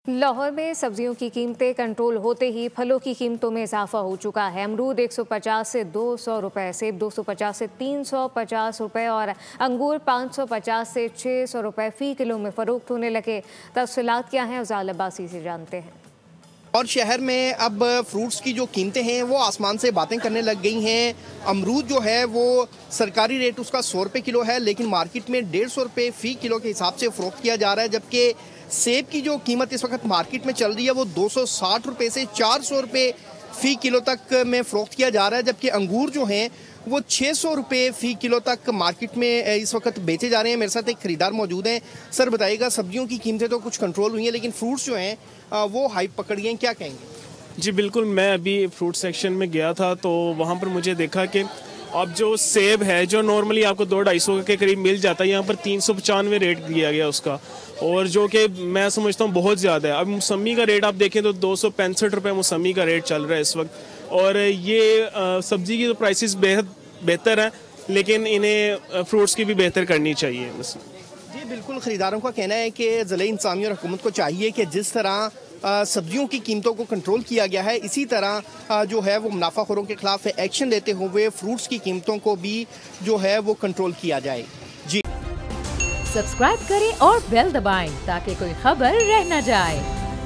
लाहौर में सब्जियों की कीमतें कंट्रोल होते ही फलों की कीमतों में इजाफा हो चुका है। अमरूद 150 से 200 रुपए, सेब 250 से 350 रुपए और अंगूर 550 से 600 रुपए फी किलो में फरोख्त होने लगे। तफसीलात क्या हैं, उजाल अब्बासी से जानते हैं। और शहर में अब फ्रूट्स की जो कीमतें हैं वो आसमान से बातें करने लग गई हैं। अमरूद जो है वो सरकारी रेट उसका 100 रुपये किलो है, लेकिन मार्केट में 150 रुपये फ़ी किलो के हिसाब से फ़रोख्त किया जा रहा है। जबकि सेब की जो कीमत इस वक्त मार्केट में चल रही है वो 260 रुपये से 400 रुपये फ़ी किलो तक में फ़रोख्त किया जा रहा है। जबकि अंगूर जो हैं वो 600 रुपये फ़ी किलो तक मार्केट में इस वक्त बेचे जा रहे हैं। मेरे साथ एक ख़रीदार मौजूद हैं। सर बताइएगा, सब्जियों की कीमतें तो कुछ कंट्रोल हुई हैं, लेकिन फ्रूट्स जो हैं वो हाइप पकड़ गए हैं, क्या कहेंगे? जी बिल्कुल, मैं अभी फ्रूट सेक्शन में गया था तो वहाँ पर मुझे देखा कि अब जो सेब है जो नॉर्मली आपको 200-250 के करीब मिल जाता है, यहाँ पर 395 रेट दिया गया उसका, और जो कि मैं समझता हूँ बहुत ज़्यादा है। अब मौसमी का रेट आप देखें तो 265 रुपये मौसमी का रेट चल रहा है इस वक्त। और ये सब्ज़ी की तो प्राइसेस बेहद बेहतर हैं, लेकिन इन्हें फ्रूट्स की भी बेहतर करनी चाहिए बस। जी बिल्कुल, ख़रीदारों का कहना है कि ज़िले इंतज़ामिया और हुकूमत को चाहिए कि जिस तरह सब्जियों की कीमतों को कंट्रोल किया गया है, इसी तरह जो है वो मुनाफाखोरों के खिलाफ एक्शन लेते हुए फ्रूट्स की कीमतों को भी जो है वो कंट्रोल किया जाए। जी सब्सक्राइब करें और बेल दबाएं ताकि कोई खबर रह न जाए।